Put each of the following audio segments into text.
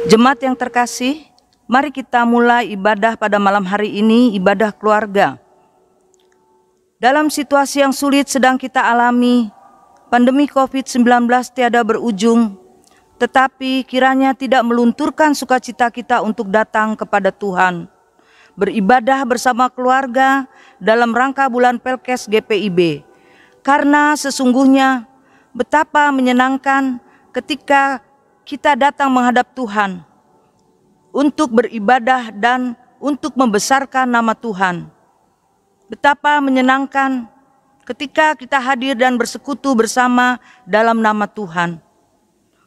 Jemaat yang terkasih, mari kita mulai ibadah pada malam hari ini, ibadah keluarga. Dalam situasi yang sulit sedang kita alami, pandemi COVID-19 tiada berujung, tetapi kiranya tidak melunturkan sukacita kita untuk datang kepada Tuhan, beribadah bersama keluarga dalam rangka bulan Pelkes GPIB. Karena sesungguhnya betapa menyenangkan ketika kita datang menghadap Tuhan untuk beribadah dan untuk membesarkan nama Tuhan. Betapa menyenangkan ketika kita hadir dan bersekutu bersama dalam nama Tuhan,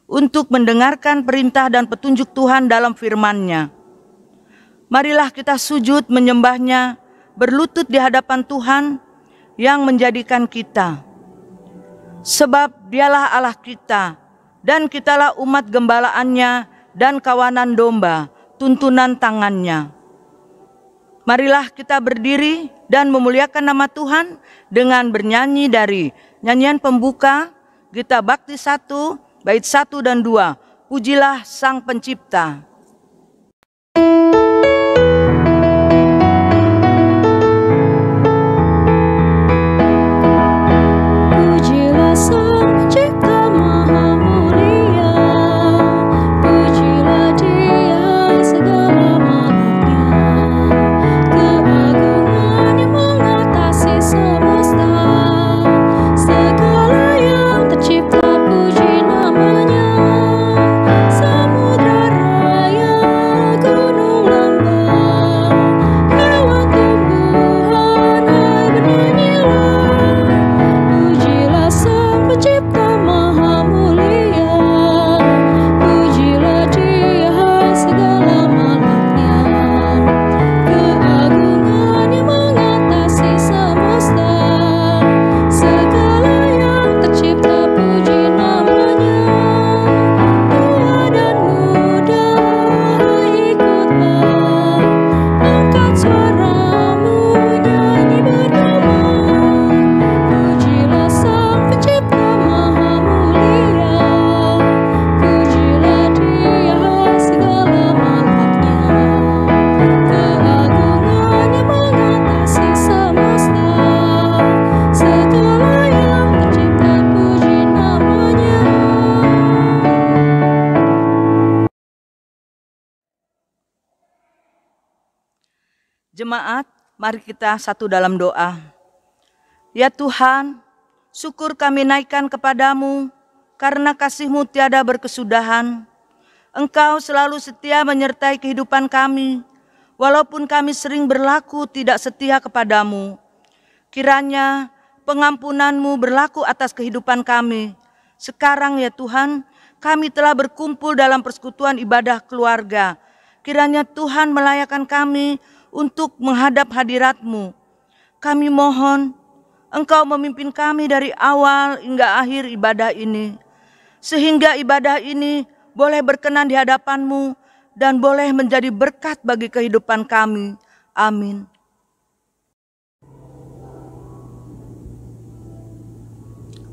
untuk mendengarkan perintah dan petunjuk Tuhan dalam firman-Nya. Marilah kita sujud menyembah-Nya, berlutut di hadapan Tuhan yang menjadikan kita. Sebab Dialah Allah kita, dan kitalah umat gembalaannya dan kawanan domba, tuntunan tangannya. Marilah kita berdiri dan memuliakan nama Tuhan dengan bernyanyi dari nyanyian pembuka, Gita Bakti 1, bait 1 dan 2, Pujilah Sang Pencipta. Jemaat, mari kita satu dalam doa. Ya Tuhan, syukur kami naikkan kepadamu karena kasih-Mu tiada berkesudahan. Engkau selalu setia menyertai kehidupan kami, walaupun kami sering berlaku tidak setia kepadamu. Kiranya pengampunan-Mu berlaku atas kehidupan kami. Sekarang ya Tuhan, kami telah berkumpul dalam persekutuan ibadah keluarga. Kiranya Tuhan melayakkan kami untuk menghadap hadirat-Mu. Kami mohon Engkau memimpin kami dari awal hingga akhir ibadah ini, sehingga ibadah ini boleh berkenan di hadapan-Mu dan boleh menjadi berkat bagi kehidupan kami. Amin.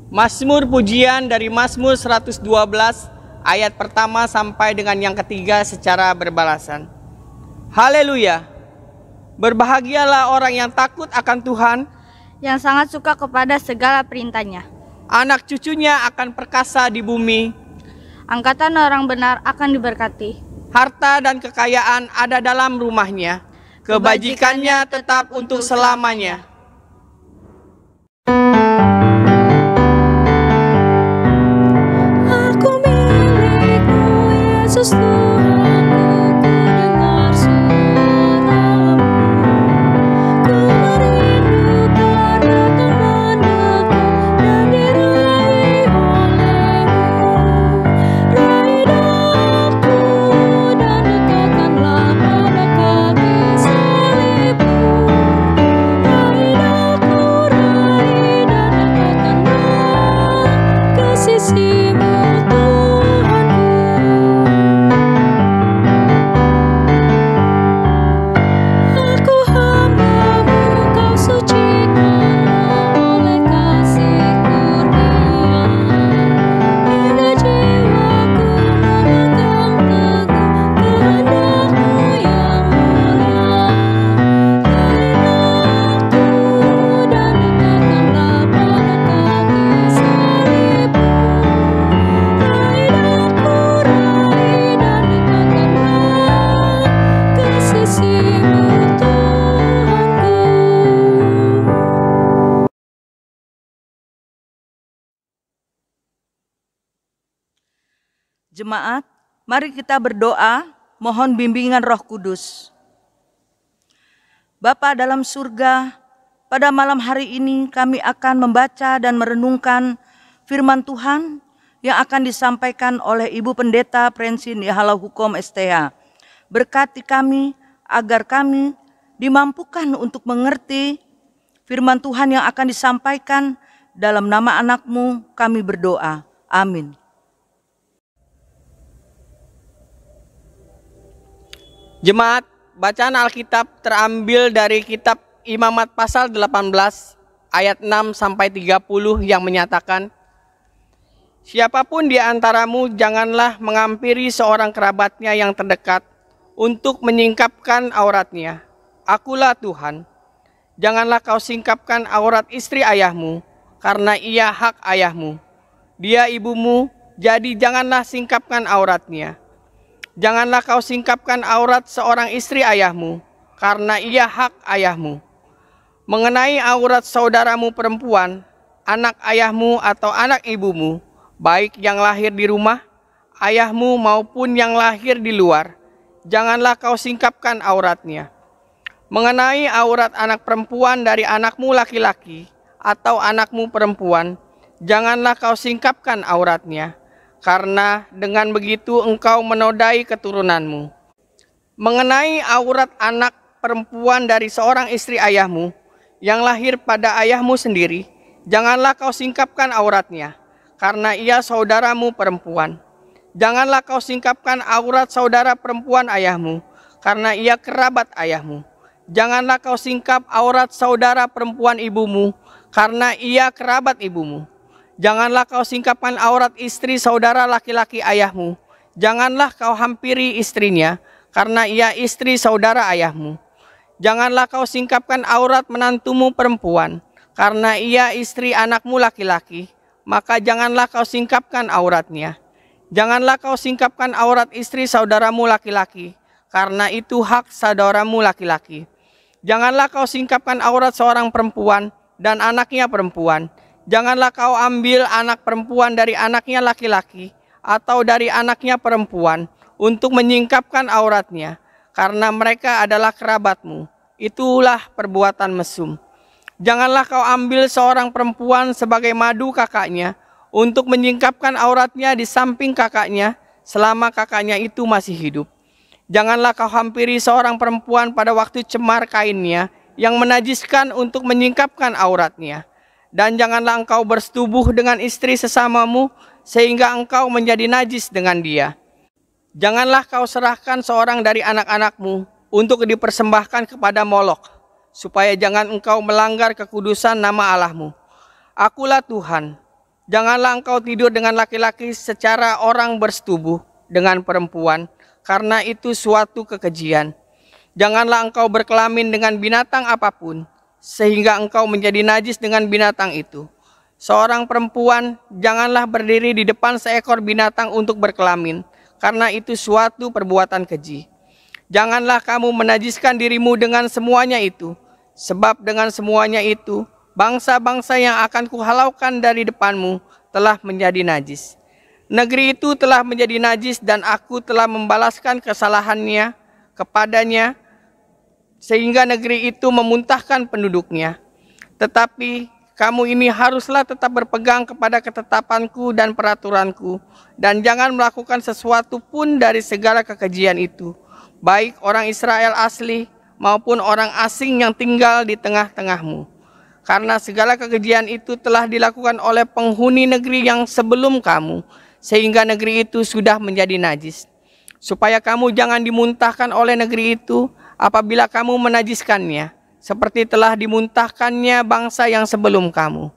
Mazmur pujian dari Mazmur 112 ayat pertama sampai dengan yang ketiga secara berbalasan. Haleluya! Berbahagialah orang yang takut akan Tuhan, yang sangat suka kepada segala perintah-Nya. Anak cucunya akan perkasa di bumi. Angkatan orang benar akan diberkati. Harta dan kekayaan ada dalam rumahnya. Kebajikannya tetap untuk selamanya. Aku milik-Mu, Yesus Tuhan. Jemaat, mari kita berdoa, mohon bimbingan Roh Kudus. Bapa dalam surga, pada malam hari ini kami akan membaca dan merenungkan firman Tuhan yang akan disampaikan oleh Ibu Pendeta Prensin Yahalau Hukom STH. Berkati kami agar kami dimampukan untuk mengerti firman Tuhan yang akan disampaikan. Dalam nama anak-Mu kami berdoa. Amin. Jemaat, bacaan Alkitab terambil dari kitab Imamat pasal 18 ayat 6 sampai 30 yang menyatakan, siapapun di antaramu janganlah menghampiri seorang kerabatnya yang terdekat untuk menyingkapkan auratnya. Akulah Tuhan. Janganlah kau singkapkan aurat istri ayahmu, karena ia hak ayahmu. Dia ibumu, jadi janganlah singkapkan auratnya. Janganlah kau singkapkan aurat seorang istri ayahmu, karena ia hak ayahmu. Mengenai aurat saudaramu perempuan, anak ayahmu atau anak ibumu, baik yang lahir di rumah, ayahmu maupun yang lahir di luar, janganlah kau singkapkan auratnya. Mengenai aurat anak perempuan dari anakmu laki-laki atau anakmu perempuan, janganlah kau singkapkan auratnya, karena dengan begitu engkau menodai keturunanmu. Mengenai aurat anak perempuan dari seorang istri ayahmu yang lahir pada ayahmu sendiri, janganlah kau singkapkan auratnya, karena ia saudaramu perempuan. Janganlah kau singkapkan aurat saudara perempuan ayahmu, karena ia kerabat ayahmu. Janganlah kau singkap aurat saudara perempuan ibumu, karena ia kerabat ibumu. Janganlah kau singkapkan aurat istri saudara laki-laki ayahmu. Janganlah kau hampiri istrinya, karena ia istri saudara ayahmu. Janganlah kau singkapkan aurat menantumu perempuan, karena ia istri anakmu laki-laki. Maka janganlah kau singkapkan auratnya. Janganlah kau singkapkan aurat istri saudaramu laki-laki, karena itu hak saudaramu laki-laki. Janganlah kau singkapkan aurat seorang perempuan dan anaknya perempuan. Janganlah kau ambil anak perempuan dari anaknya laki-laki atau dari anaknya perempuan untuk menyingkapkan auratnya, karena mereka adalah kerabatmu. Itulah perbuatan mesum. Janganlah kau ambil seorang perempuan sebagai madu kakaknya untuk menyingkapkan auratnya di samping kakaknya selama kakaknya itu masih hidup. Janganlah kau hampiri seorang perempuan pada waktu cemar kainnya yang menajiskan untuk menyingkapkan auratnya. Dan janganlah engkau bersetubuh dengan istri sesamamu sehingga engkau menjadi najis dengan dia. Janganlah kau serahkan seorang dari anak-anakmu untuk dipersembahkan kepada Molok, supaya jangan engkau melanggar kekudusan nama Allahmu. Akulah Tuhan. Janganlah engkau tidur dengan laki-laki secara orang bersetubuh dengan perempuan, karena itu suatu kekejian. Janganlah engkau berkelamin dengan binatang apapun, sehingga engkau menjadi najis dengan binatang itu. Seorang perempuan janganlah berdiri di depan seekor binatang untuk berkelamin, karena itu suatu perbuatan keji. Janganlah kamu menajiskan dirimu dengan semuanya itu, sebab dengan semuanya itu, bangsa-bangsa yang akan kuhalaukan dari depanmu telah menjadi najis. Negeri itu telah menjadi najis dan aku telah membalaskan kesalahannya kepadanya, sehingga negeri itu memuntahkan penduduknya. Tetapi kamu ini haruslah tetap berpegang kepada ketetapanku dan peraturanku, dan jangan melakukan sesuatu pun dari segala kekejian itu, baik orang Israel asli maupun orang asing yang tinggal di tengah-tengahmu. Karena segala kekejian itu telah dilakukan oleh penghuni negeri yang sebelum kamu, sehingga negeri itu sudah menjadi najis. Supaya kamu jangan dimuntahkan oleh negeri itu apabila kamu menajiskannya, seperti telah dimuntahkannya bangsa yang sebelum kamu.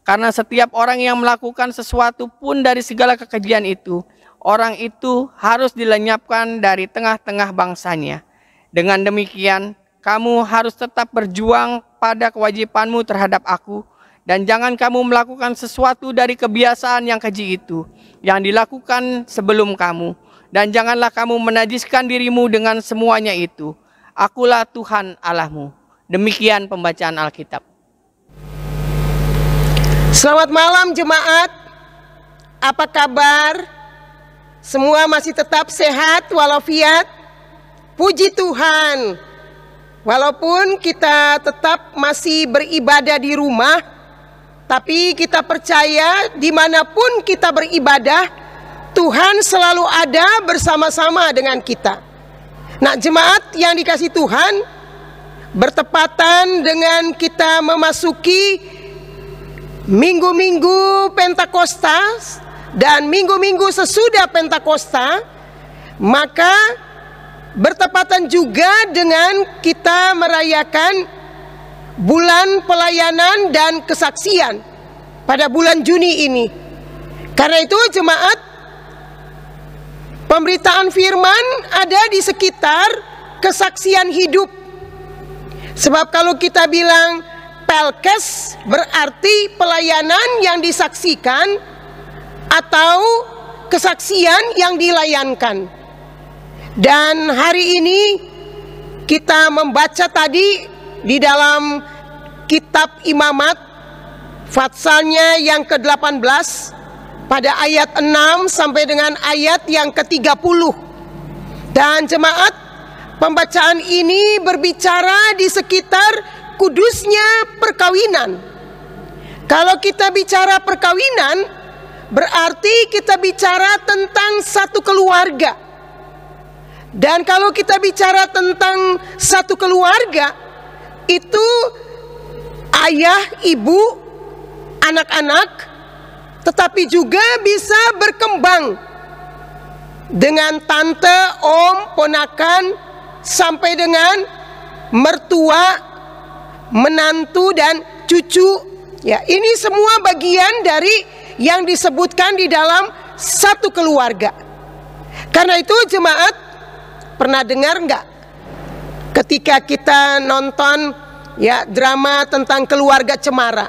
Karena setiap orang yang melakukan sesuatu pun dari segala kekejian itu, orang itu harus dilenyapkan dari tengah-tengah bangsanya. Dengan demikian, kamu harus tetap berjuang pada kewajibanmu terhadap aku, dan jangan kamu melakukan sesuatu dari kebiasaan yang keji itu, yang dilakukan sebelum kamu, dan janganlah kamu menajiskan dirimu dengan semuanya itu. Akulah Tuhan Allahmu. Demikian pembacaan Alkitab. Selamat malam jemaat. Apa kabar? semua masih tetap sehat walafiat. Puji Tuhan. Walaupun kita tetap masih beribadah di rumah, tapi kita percaya dimanapun kita beribadah, Tuhan selalu ada bersama-sama dengan kita. Nah, jemaat yang dikasih Tuhan, bertepatan dengan kita memasuki minggu-minggu Pentakosta dan minggu-minggu sesudah Pentakosta, maka bertepatan juga dengan kita merayakan bulan pelayanan dan kesaksian pada bulan Juni ini. Karena itu jemaat, pemberitaan firman ada di sekitar kesaksian hidup. Sebab kalau kita bilang pelkes berarti pelayanan yang disaksikan atau kesaksian yang dilayankan. Dan hari ini kita membaca tadi di dalam kitab Imamat Fatsalnya yang ke-18 pada ayat 6 sampai dengan ayat yang ke-30. Dan jemaat, pembacaan ini berbicara di sekitar kudusnya perkawinan. Kalau kita bicara perkawinan, berarti kita bicara tentang satu keluarga. Dan kalau kita bicara tentang satu keluarga, itu ayah, ibu, anak-anak, tetapi juga bisa berkembang dengan tante, om, ponakan, sampai dengan mertua, menantu dan cucu. Ya, ini semua bagian dari yang disebutkan di dalam satu keluarga. Karena itu jemaat, pernah dengar nggak ketika kita nonton ya drama tentang keluarga cemara,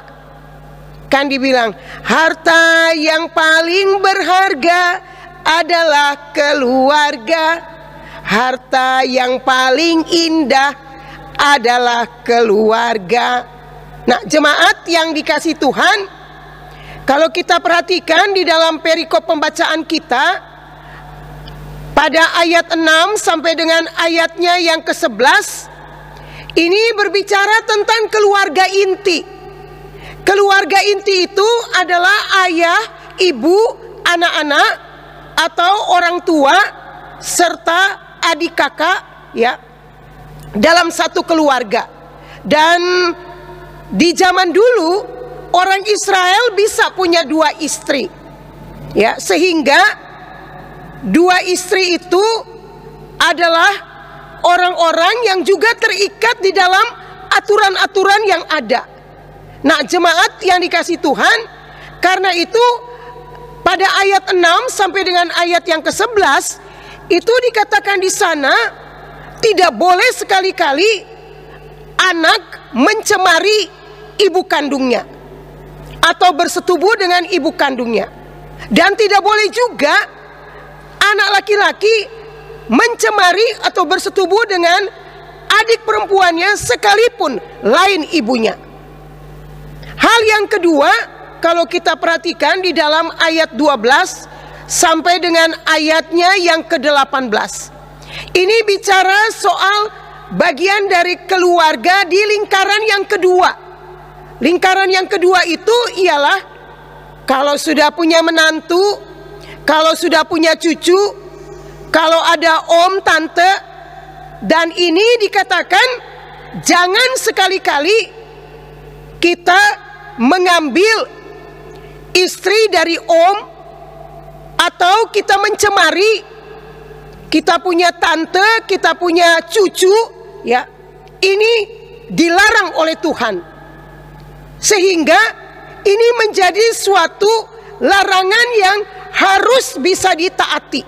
kan dibilang harta yang paling berharga adalah keluarga. Harta yang paling indah adalah keluarga. Nah, jemaat yang dikasih Tuhan, kalau kita perhatikan di dalam perikop pembacaan kita pada ayat 6 sampai dengan ayatnya yang ke-11, ini berbicara tentang keluarga inti. Keluarga inti itu adalah ayah, ibu, anak-anak atau orang tua serta adik kakak, ya, dalam satu keluarga. Dan di zaman dulu orang Israel bisa punya dua istri, ya, sehingga dua istri itu adalah orang-orang yang juga terikat di dalam aturan-aturan yang ada. Nah, jemaat yang dikasih Tuhan, karena itu pada ayat 6 sampai dengan ayat yang ke-11 itu dikatakan di sana tidak boleh sekali-kali anak mencemari ibu kandungnya atau bersetubuh dengan ibu kandungnya. Dan tidak boleh juga anak laki-laki mencemari atau bersetubuh dengan adik perempuannya sekalipun lain ibunya. Hal yang kedua, kalau kita perhatikan di dalam ayat 12 sampai dengan ayatnya yang ke-18, ini bicara soal bagian dari keluarga di lingkaran yang kedua. Lingkaran yang kedua itu ialah kalau sudah punya menantu, kalau sudah punya cucu, kalau ada om, tante. Dan ini dikatakan jangan sekali-kali kita mengambil istri dari om, atau kita mencemari, kita punya tante, kita punya cucu, ya, ini dilarang oleh Tuhan. Sehingga ini menjadi suatu larangan yang harus bisa ditaati.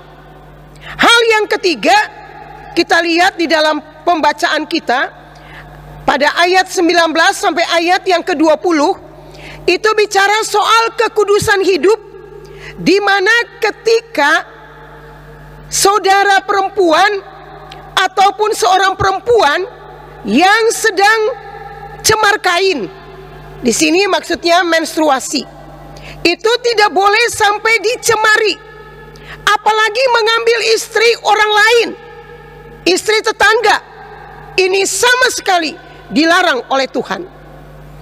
Hal yang ketiga, kita lihat di dalam pembacaan kita pada ayat 19 sampai ayat yang ke-20, itu bicara soal kekudusan hidup, di mana ketika saudara perempuan ataupun seorang perempuan yang sedang cemar kain, di sini maksudnya menstruasi, itu tidak boleh sampai dicemari apalagi mengambil istri orang lain, istri tetangga. Ini sama sekali dilarang oleh Tuhan.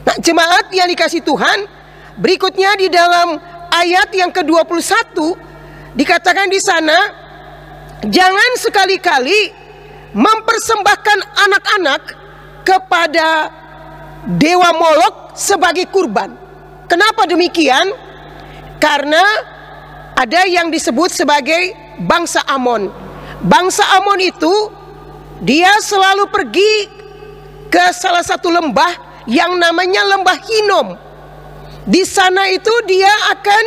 Nah, jemaat yang dikasihi Tuhan, berikutnya di dalam ayat yang ke-21 dikatakan di sana, jangan sekali-kali mempersembahkan anak-anak kepada dewa Molok sebagai kurban. Kenapa demikian? Karena ada yang disebut sebagai bangsa Amon. Bangsa Amon itu dia selalu pergi ke salah satu lembah yang namanya lembah Hinom. Di sana itu dia akan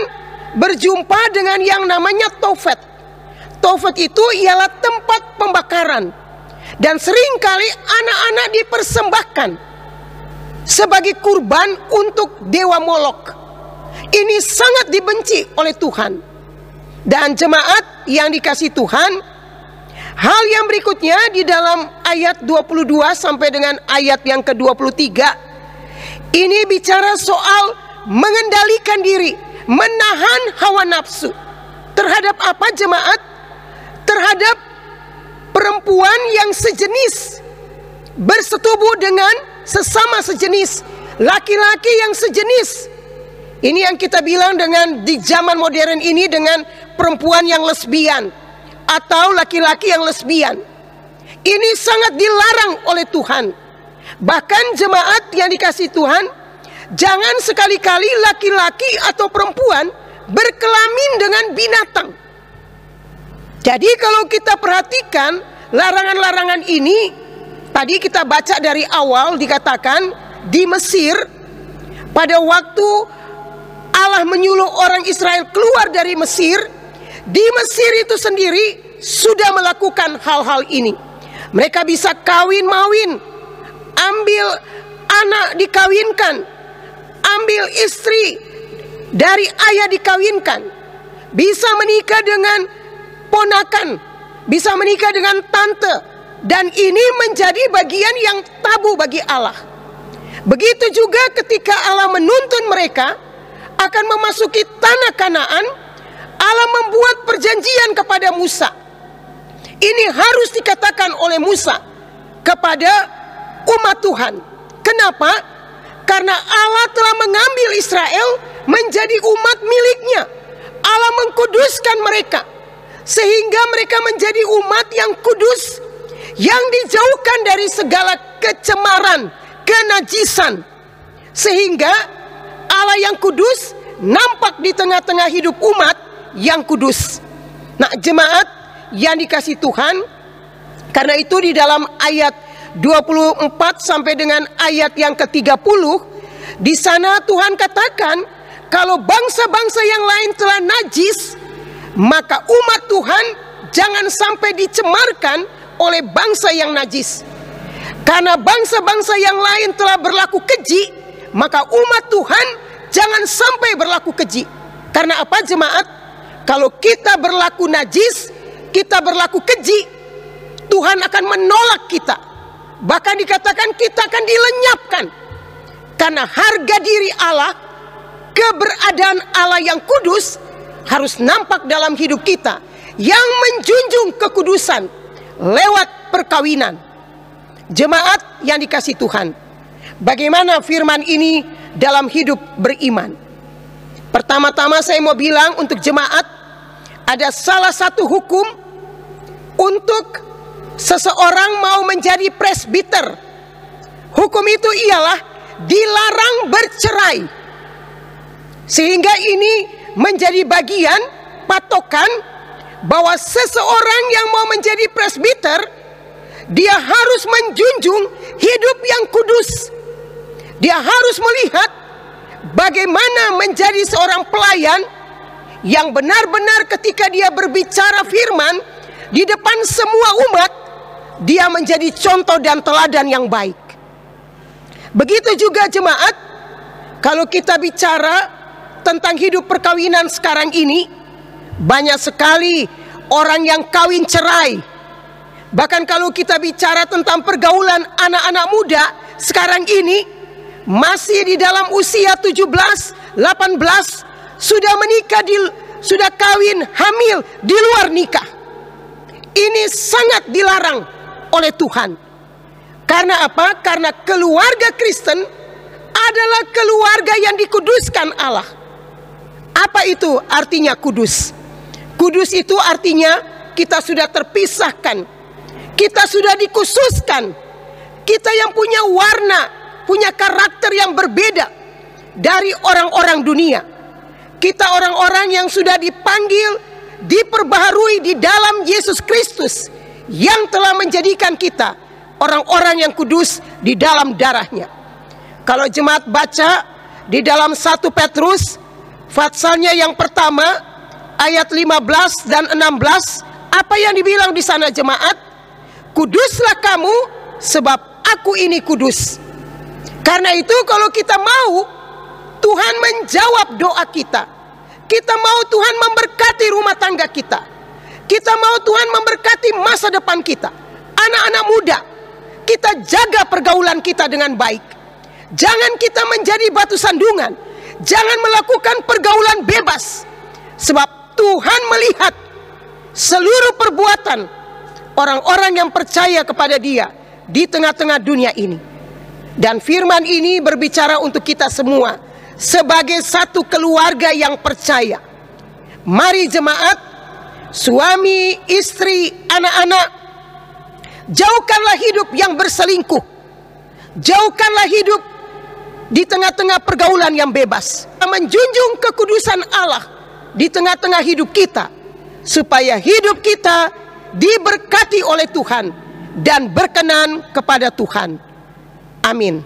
berjumpa dengan yang namanya Tofet. Tofet itu ialah tempat pembakaran. Dan seringkali anak-anak dipersembahkan sebagai kurban untuk dewa Molok. Ini sangat dibenci oleh Tuhan. Dan jemaat yang dikasihi Tuhan, hal yang berikutnya di dalam ayat 22 sampai dengan ayat yang ke-23, ini bicara soal mengendalikan diri, menahan hawa nafsu. Terhadap apa jemaat? Terhadap perempuan yang sejenis, bersetubuh dengan sesama sejenis, laki-laki yang sejenis. Ini yang kita bilang dengan di zaman modern ini dengan perempuan yang lesbian atau laki-laki yang lesbian. Ini sangat dilarang oleh Tuhan. Bahkan jemaat yang dikasihi Tuhan, jangan sekali-kali laki-laki atau perempuan berkelamin dengan binatang. Jadi kalau kita perhatikan larangan-larangan ini, tadi kita baca dari awal dikatakan di Mesir, pada waktu Allah menyuruh orang Israel keluar dari Mesir, di Mesir itu sendiri sudah melakukan hal-hal ini. Mereka bisa kawin-mawin, ambil anak dikawinkan, ambil istri dari ayah dikawinkan, bisa menikah dengan ponakan, bisa menikah dengan tante, dan ini menjadi bagian yang tabu bagi Allah. Begitu juga ketika Allah menuntun mereka akan memasuki tanah Kanaan, Allah membuat perjanjian kepada Musa. Ini harus dikatakan oleh Musa kepada umat Tuhan. Kenapa? Karena Allah telah mengambil Israel menjadi umat miliknya. Allah mengkuduskan mereka sehingga mereka menjadi umat yang kudus, yang dijauhkan dari segala kecemaran, kenajisan, sehingga Allah yang kudus nampak di tengah-tengah hidup umat yang kudus. Nah, jemaat yang dikasihi Tuhan, karena itu di dalam ayat 24 sampai dengan ayat yang ke-30, di sana Tuhan katakan kalau bangsa-bangsa yang lain telah najis, maka umat Tuhan jangan sampai dicemarkan oleh bangsa yang najis. Karena bangsa-bangsa yang lain telah berlaku keji, maka umat Tuhan jangan sampai berlaku keji. Karena apa jemaat? Kalau kita berlaku najis, kita berlaku keji, Tuhan akan menolak kita. Bahkan dikatakan kita akan dilenyapkan. Karena harga diri Allah, keberadaan Allah yang kudus harus nampak dalam hidup kita, yang menjunjung kekudusan lewat perkawinan. Jemaat yang dikasihi Tuhan, bagaimana firman ini dalam hidup beriman? Pertama-tama saya mau bilang untuk jemaat, ada salah satu hukum untuk seseorang mau menjadi presbiter. Hukum itu ialah dilarang bercerai. Sehingga ini menjadi bagian patokan bahwa seseorang yang mau menjadi presbiter, dia harus menjunjung hidup yang kudus. Dia harus melihat bagaimana menjadi seorang pelayan yang benar-benar ketika dia berbicara firman di depan semua umat, dia menjadi contoh dan teladan yang baik. Begitu juga jemaat, kalau kita bicara tentang hidup perkawinan sekarang ini, banyak sekali orang yang kawin cerai. Bahkan kalau kita bicara tentang pergaulan anak-anak muda sekarang ini, masih di dalam usia 17, 18 sudah menikah di sudah kawin, hamil di luar nikah. Ini sangat dilarang oleh Tuhan. Karena apa? Karena keluarga Kristen adalah keluarga yang dikuduskan Allah. Apa itu artinya kudus? Kudus itu artinya kita sudah terpisahkan, kita sudah dikhususkan, kita yang punya warna, punya karakter yang berbeda dari orang-orang dunia. Kita orang-orang yang sudah dipanggil, diperbaharui di dalam Yesus Kristus, yang telah menjadikan kita orang-orang yang kudus di dalam darahnya. Kalau jemaat baca di dalam 1 Petrus pasalnya yang pertama ayat 15 dan 16, apa yang dibilang di sana jemaat? Kuduslah kamu sebab aku ini kudus. Karena itu kalau kita mau Tuhan menjawab doa kita, kita mau Tuhan memberkati rumah tangga kita, kita mau Tuhan memberkati masa depan kita, anak-anak muda, kita jaga pergaulan kita dengan baik. Jangan kita menjadi batu sandungan, jangan melakukan pergaulan bebas, sebab Tuhan melihat seluruh perbuatan orang-orang yang percaya kepada Dia di tengah-tengah dunia ini. Dan firman ini berbicara untuk kita semua sebagai satu keluarga yang percaya. Mari jemaat, suami, istri, anak-anak, jauhkanlah hidup yang berselingkuh, jauhkanlah hidup di tengah-tengah pergaulan yang bebas. Menjunjung kekudusan Allah di tengah-tengah hidup kita, supaya hidup kita diberkati oleh Tuhan dan berkenan kepada Tuhan. Amin.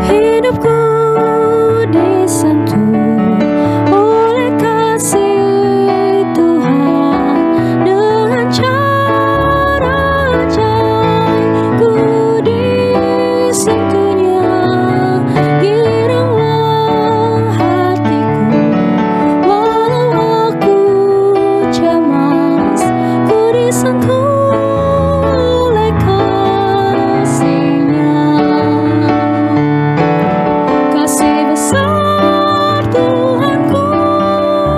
Hidupku disentuh oleh kasih Tuhan dengan cara ajaib. Ku disentuhnya, giranglah hatiku. Walau aku cemas, ku disentuh oleh kasih-Nya. Kasih besar Tuhanku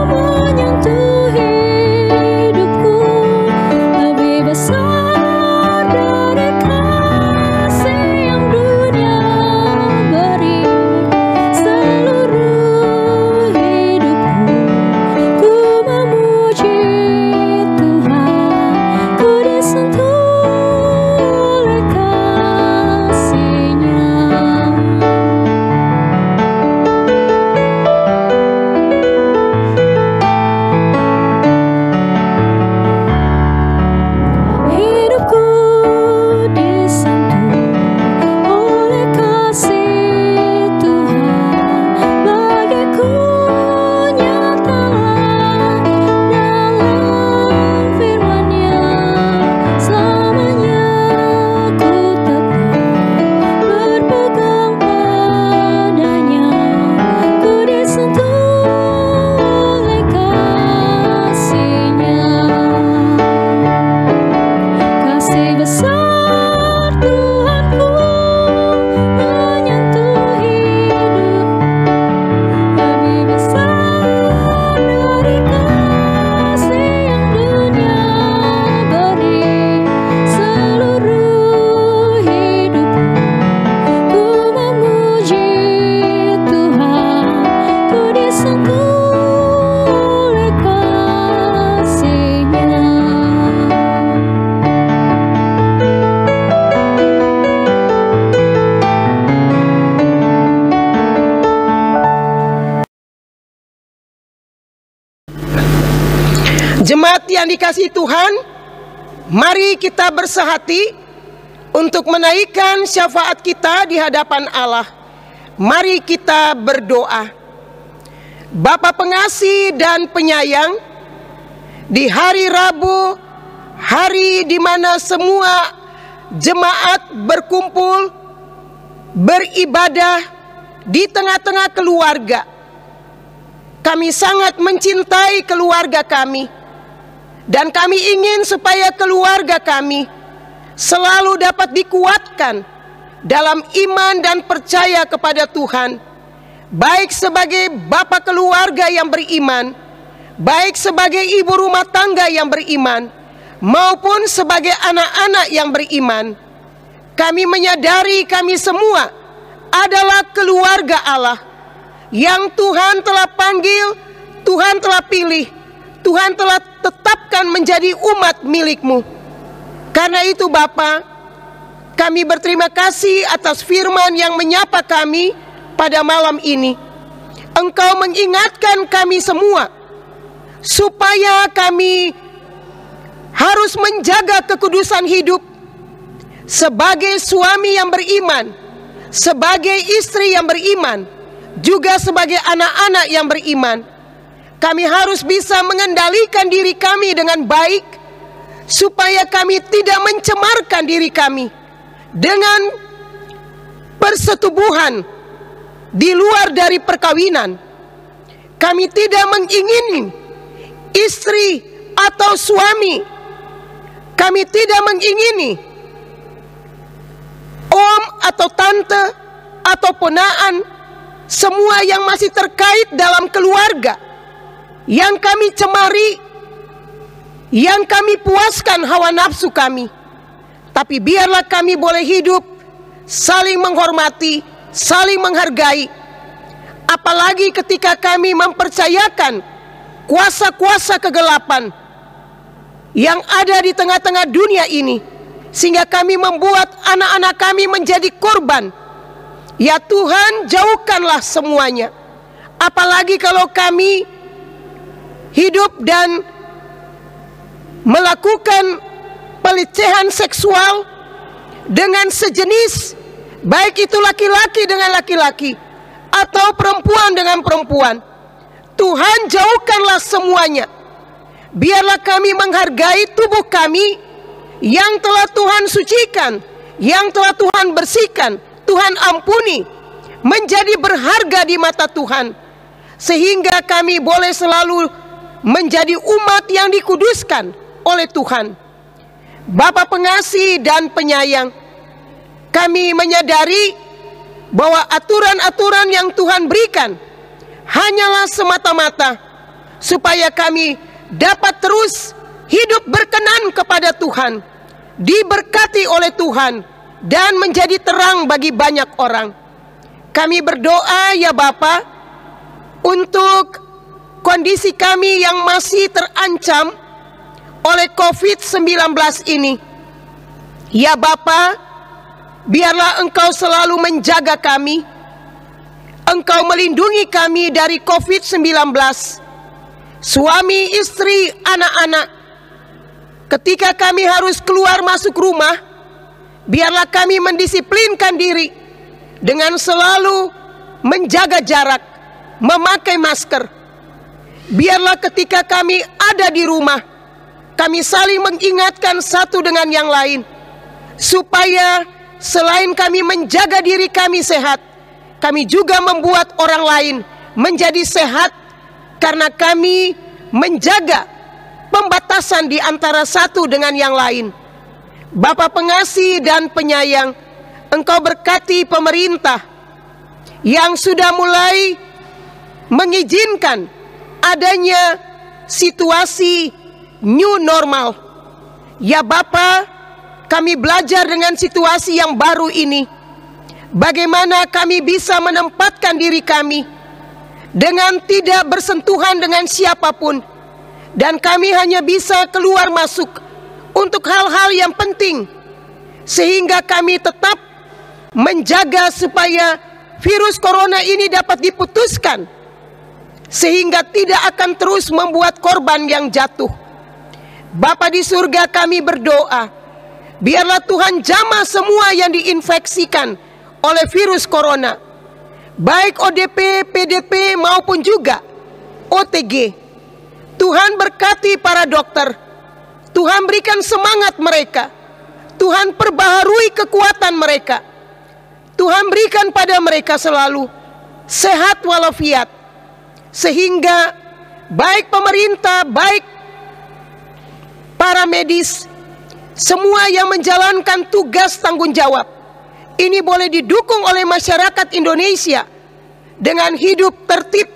menyentuh hidupku, lebih besar dari kasih yang dunia beri. Seluruh hidupku ku memuji Tuhan, ku disentuh oleh kasih-Nya. Hidupku disentuh oleh kasih Tuhan, bagiku nyatalah dalam firman-Nya. Selamanya ku tetap berpegang padanya, ku disentuh oleh kasih-Nya. Kasih besar Tuhanku menyentuh hidup, lebih besar dari kasih yang dunia beri. Seluruh hidupku ku memuji Tuhan, ku disentuh oleh kasih-Nya. Jemaat yang dikasihi Tuhan, mari kita bersehati untuk menaikkan syafaat kita di hadapan Allah. Mari kita berdoa. Bapa pengasih dan penyayang, di hari Rabu hari di mana semua jemaat berkumpul, beribadah di tengah-tengah keluarga. Kami sangat mencintai keluarga kami, dan kami ingin supaya keluarga kami selalu dapat dikuatkan dalam iman dan percaya kepada Tuhan, baik sebagai bapa keluarga yang beriman, baik sebagai ibu rumah tangga yang beriman, maupun sebagai anak-anak yang beriman. Kami menyadari kami semua adalah keluarga Allah yang Tuhan telah panggil, Tuhan telah pilih, Tuhan telah tetapkan menjadi umat milik-Mu. Karena itu Bapa, kami berterima kasih atas firman yang menyapa kami pada malam ini. Engkau mengingatkan kami semua supaya kami harus menjaga kekudusan hidup sebagai suami yang beriman, sebagai istri yang beriman, juga sebagai anak-anak yang beriman. Kami harus bisa mengendalikan diri kami dengan baik, supaya kami tidak mencemarkan diri kami dengan persetubuhan di luar dari perkawinan. Kami tidak mengingini istri atau suami, kami tidak mengingini om atau tante atau ponaan, semua yang masih terkait dalam keluarga, yang kami cemari, yang kami puaskan hawa nafsu kami. Tapi biarlah kami boleh hidup saling menghormati, saling menghargai. Apalagi ketika kami mempercayakan kuasa-kuasa kegelapan yang ada di tengah-tengah dunia ini, sehingga kami membuat anak-anak kami menjadi korban. Ya Tuhan, jauhkanlah semuanya. Apalagi kalau kami hidup dan melakukan pelecehan seksual dengan sejenis, baik itu laki-laki dengan laki-laki atau perempuan dengan perempuan. Tuhan, jauhkanlah semuanya. Biarlah kami menghargai tubuh kami yang telah Tuhan sucikan, yang telah Tuhan bersihkan, Tuhan ampuni, menjadi berharga di mata Tuhan, sehingga kami boleh selalu menjadi umat yang dikuduskan oleh Tuhan. Bapa pengasih dan penyayang, kami menyadari bahwa aturan-aturan yang Tuhan berikan hanyalah semata-mata supaya kami dapat terus hidup berkenan kepada Tuhan, diberkati oleh Tuhan, dan menjadi terang bagi banyak orang. Kami berdoa ya Bapa, untuk kondisi kami yang masih terancam oleh COVID-19 ini. Ya Bapa, biarlah Engkau selalu menjaga kami, Engkau melindungi kami dari COVID-19, suami, istri, anak-anak. Ketika kami harus keluar masuk rumah, biarlah kami mendisiplinkan diri dengan selalu menjaga jarak, memakai masker. Biarlah ketika kami ada di rumah, kami saling mengingatkan satu dengan yang lain, supaya selain kami menjaga diri kami sehat, kami juga membuat orang lain menjadi sehat, karena kami menjaga pembatasan di antara satu dengan yang lain. Bapa pengasih dan penyayang, Engkau berkati pemerintah yang sudah mulai mengizinkan adanya situasi new normal. Ya Bapa, kami belajar dengan situasi yang baru ini, bagaimana kami bisa menempatkan diri kami dengan tidak bersentuhan dengan siapapun, dan kami hanya bisa keluar masuk untuk hal-hal yang penting, sehingga kami tetap menjaga supaya virus corona ini dapat diputuskan, sehingga tidak akan terus membuat korban yang jatuh. Bapa di surga, kami berdoa, biarlah Tuhan jamah semua yang diinfeksikan oleh virus corona, baik ODP, PDP maupun juga OTG. Tuhan berkati para dokter, Tuhan berikan semangat mereka. Tuhan perbaharui kekuatan mereka. Tuhan berikan pada mereka selalu sehat walafiat, sehingga baik pemerintah, baik para medis, semua yang menjalankan tugas tanggung jawab ini boleh didukung oleh masyarakat Indonesia dengan hidup tertib,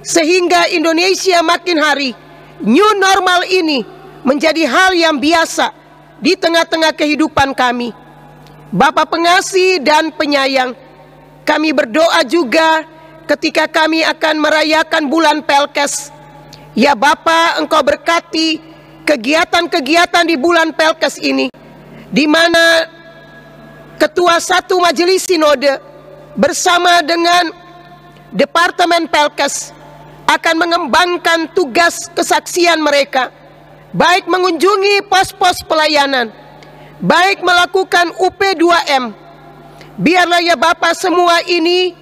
sehingga Indonesia makin hari new normal ini menjadi hal yang biasa di tengah-tengah kehidupan kami. Bapa pengasih dan penyayang, kami berdoa juga ketika kami akan merayakan bulan Pelkes. Ya Bapa, Engkau berkati kegiatan-kegiatan di bulan Pelkes ini, di mana Ketua Satu Majelis Sinode bersama dengan Departemen Pelkes akan mengembangkan tugas kesaksian mereka, baik mengunjungi pos-pos pelayanan, baik melakukan UP2M. Biarlah ya Bapa, semua ini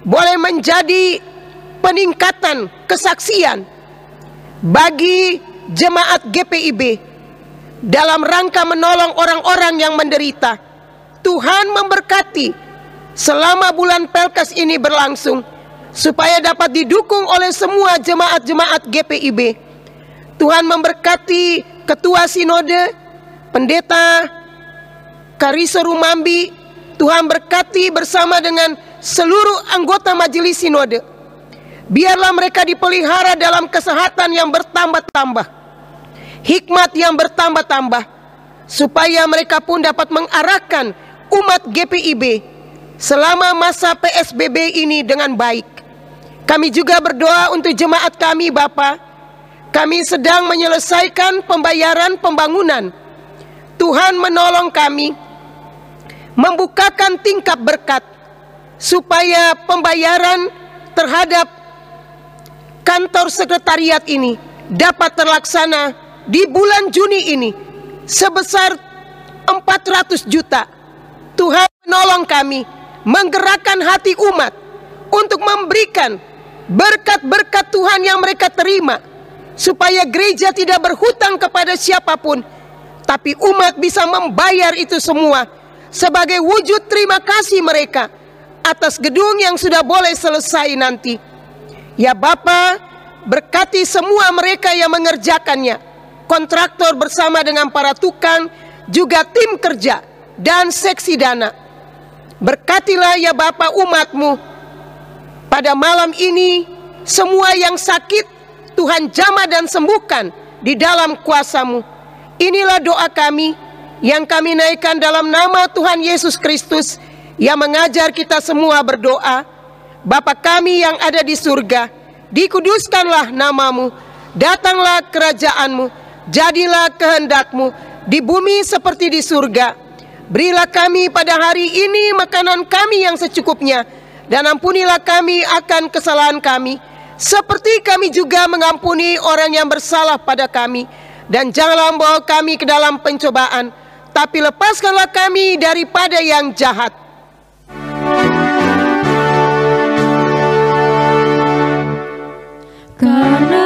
boleh menjadi peningkatan kesaksian bagi jemaat GPIB dalam rangka menolong orang-orang yang menderita. Tuhan memberkati selama bulan Pelkes ini berlangsung, supaya dapat didukung oleh semua jemaat-jemaat GPIB. Tuhan memberkati Ketua Sinode, Pendeta Kariso Rumambi. Tuhan berkati bersama dengan seluruh anggota Majelis Sinode. Biarlah mereka dipelihara dalam kesehatan yang bertambah-tambah, hikmat yang bertambah-tambah, supaya mereka pun dapat mengarahkan umat GPIB selama masa PSBB ini dengan baik. Kami juga berdoa untuk jemaat kami, Bapa. Kami sedang menyelesaikan pembayaran pembangunan. Tuhan menolong kami membukakan tingkap berkat, supaya pembayaran terhadap kantor sekretariat ini dapat terlaksana di bulan Juni ini sebesar 400 juta. Tuhan menolong kami menggerakkan hati umat untuk memberikan berkat-berkat Tuhan yang mereka terima, supaya gereja tidak berhutang kepada siapapun, tapi umat bisa membayar itu semua sebagai wujud terima kasih mereka atas gedung yang sudah boleh selesai nanti. Ya Bapa, berkati semua mereka yang mengerjakannya, kontraktor bersama dengan para tukang, juga tim kerja dan seksi dana. Berkatilah ya Bapa umat-Mu pada malam ini. Semua yang sakit Tuhan jamah dan sembuhkan di dalam kuasa-Mu. Inilah doa kami yang kami naikkan dalam nama Tuhan Yesus Kristus, yang mengajar kita semua berdoa. Bapa kami yang ada di surga, dikuduskanlah nama-Mu, datanglah kerajaan-Mu, jadilah kehendak-Mu di bumi seperti di surga. Berilah kami pada hari ini makanan kami yang secukupnya, dan ampunilah kami akan kesalahan kami, seperti kami juga mengampuni orang yang bersalah pada kami. Dan janganlah membawa kami ke dalam pencobaan, tapi lepaskanlah kami daripada yang jahat. Karena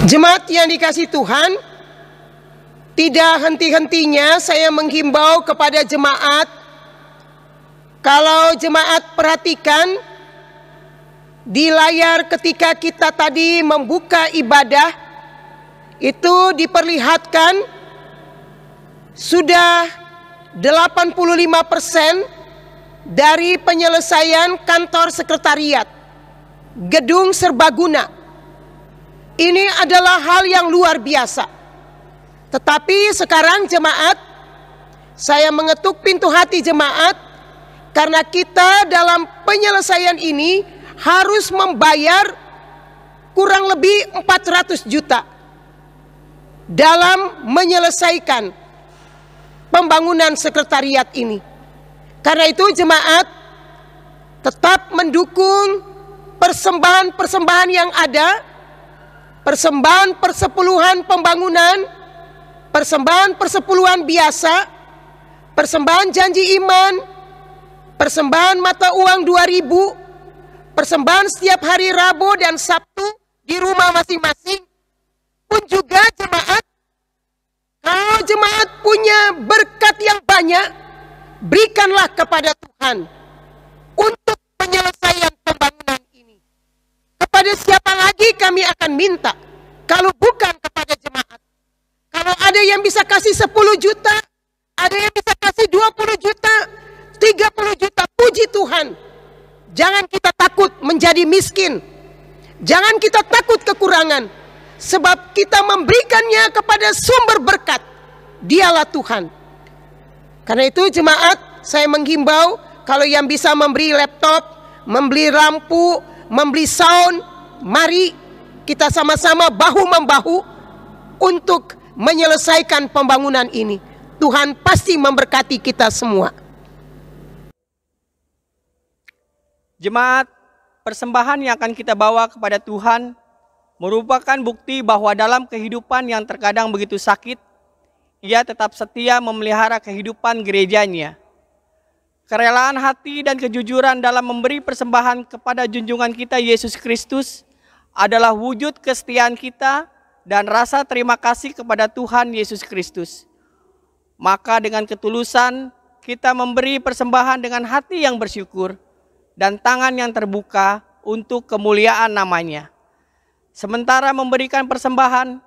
Jemaat yang dikasihi Tuhan, tidak henti-hentinya saya menghimbau kepada jemaat, kalau jemaat perhatikan di layar ketika kita tadi membuka ibadah, itu diperlihatkan sudah 85% dari penyelesaian kantor sekretariat, gedung serbaguna. Ini adalah hal yang luar biasa. Tetapi sekarang jemaat, saya mengetuk pintu hati jemaat, karena kita dalam penyelesaian ini harus membayar kurang lebih 400 juta dalam menyelesaikan pembangunan sekretariat ini. Karena itu jemaat tetap mendukung persembahan-persembahan yang ada, persembahan persepuluhan pembangunan, persembahan persepuluhan biasa, persembahan janji iman, persembahan mata uang 2.000, persembahan setiap hari Rabu dan Sabtu di rumah masing-masing. Pun juga jemaat, kalau jemaat punya berkat yang banyak, berikanlah kepada Tuhan untuk penyelesaian pembangunan ini. Kepada siapa lagi kami akan minta kalau bukan kepada jemaat? Kalau ada yang bisa kasih 10 juta, ada yang bisa kasih 20 juta, 30 juta, puji Tuhan. Jangan kita takut menjadi miskin. Jangan kita takut kekurangan. Sebab kita memberikannya kepada sumber berkat. Dialah Tuhan. Karena itu jemaat, saya menghimbau kalau yang bisa memberi laptop, membeli lampu, membeli sound, mari kita sama-sama bahu-membahu untuk menyelesaikan pembangunan ini. Tuhan pasti memberkati kita semua. Jemaat, persembahan yang akan kita bawa kepada Tuhan merupakan bukti bahwa dalam kehidupan yang terkadang begitu sakit, Ia tetap setia memelihara kehidupan gerejanya. Kerelaan hati dan kejujuran dalam memberi persembahan kepada junjungan kita Yesus Kristus adalah wujud kesetiaan kita dan rasa terima kasih kepada Tuhan Yesus Kristus. Maka dengan ketulusan kita memberi persembahan dengan hati yang bersyukur dan tangan yang terbuka untuk kemuliaan namanya. Sementara memberikan persembahan,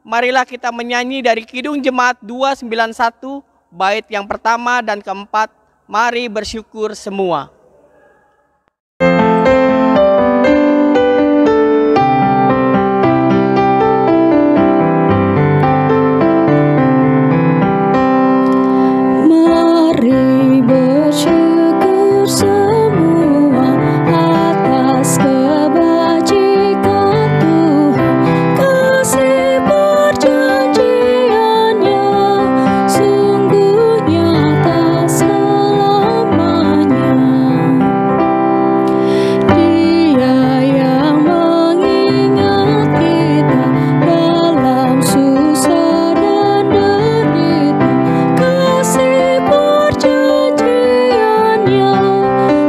marilah kita menyanyi dari Kidung Jemaat 291, bait yang pertama dan keempat, mari bersyukur semua. Mari bersyukur semua atas kebajikan Tuhan, kasih perjanjiannya sungguh nyata selamanya. Dia yang mengingat kita dalam susah dan derita, kasih perjanjiannya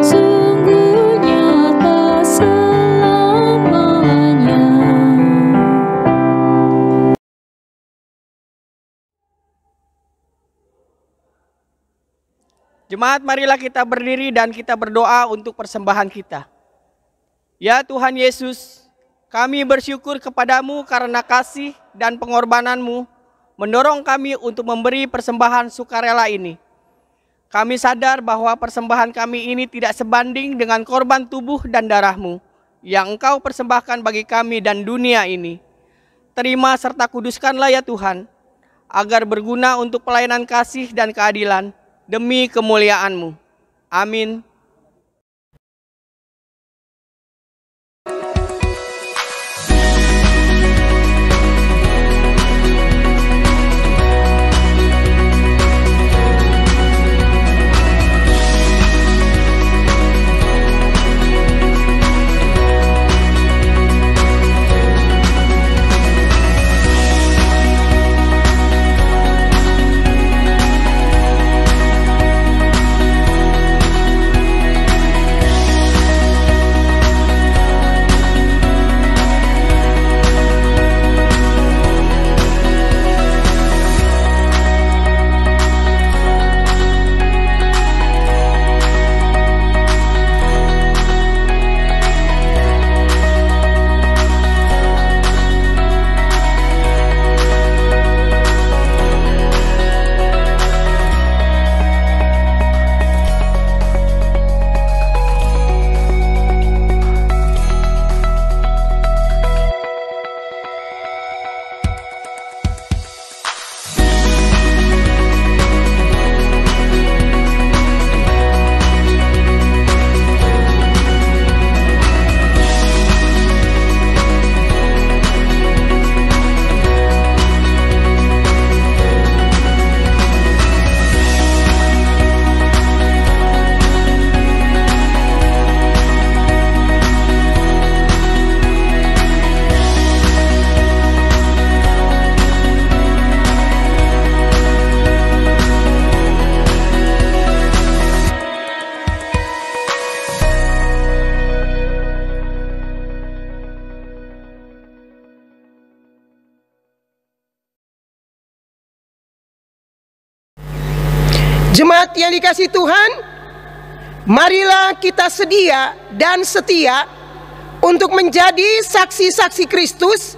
sungguh nyata selamanya. Jemaat, marilah kita berdiri dan kita berdoa untuk persembahan kita. Ya Tuhan Yesus, kami bersyukur kepadamu karena kasih dan pengorbananmu mendorong kami untuk memberi persembahan sukarela ini. Kami sadar bahwa persembahan kami ini tidak sebanding dengan korban tubuh dan darahmu yang Engkau persembahkan bagi kami dan dunia ini. Terima serta kuduskanlah ya Tuhan, agar berguna untuk pelayanan kasih dan keadilan demi kemuliaan-Mu. Amin. Jemaat yang dikasihi Tuhan, marilah kita sedia dan setia untuk menjadi saksi-saksi Kristus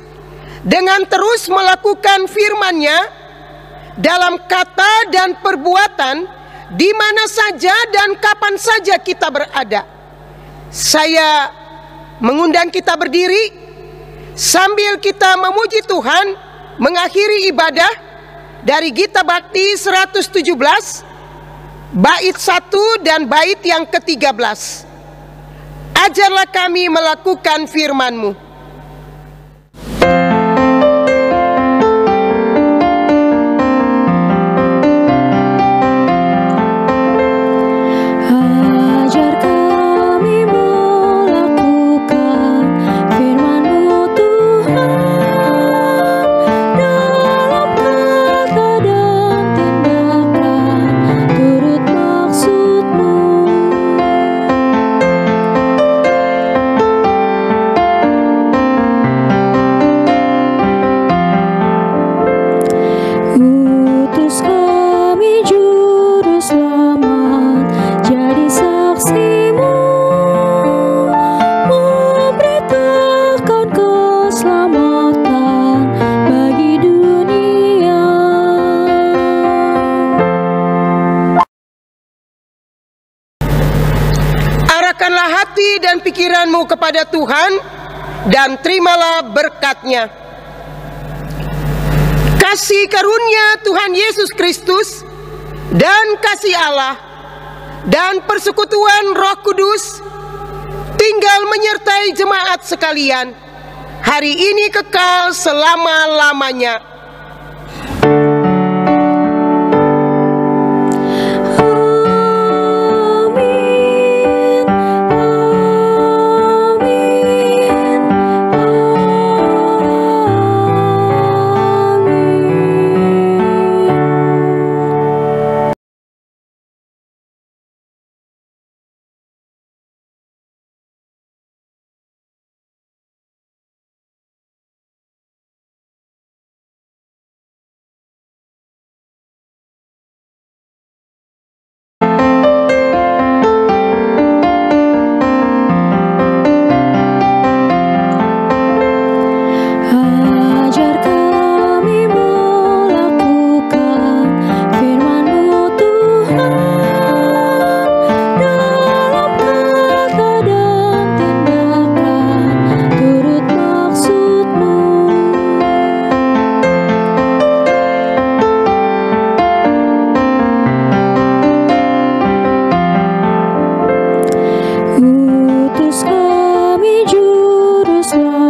dengan terus melakukan firman-Nya dalam kata dan perbuatan di mana saja dan kapan saja kita berada. Saya mengundang kita berdiri sambil kita memuji Tuhan, mengakhiri ibadah dari Gita Bakti 117 bait 1 dan bait yang ke-13. Ajarlah kami melakukan firman-Mu. Ajar kami melakukan firman-Mu Tuhan, dalam kata dan tindakan turut maksud-Mu. Utus kami juru selamat jadi saksi-Mu, memberitakan keselamatan bagi dunia. Arahkanlah hati dan pikiranmu kepada Tuhan dan terimalah berkat-Nya. Kasih karunia Tuhan Yesus Kristus dan kasih Allah dan persekutuan Roh Kudus tinggal menyertai jemaat sekalian hari ini kekal selama-lamanya. Amin, amin, amin. Ajar kami melakukan firman-Mu Tuhan, dalam kata dan tindakan turut maksud-Mu. Utus kami juru selamat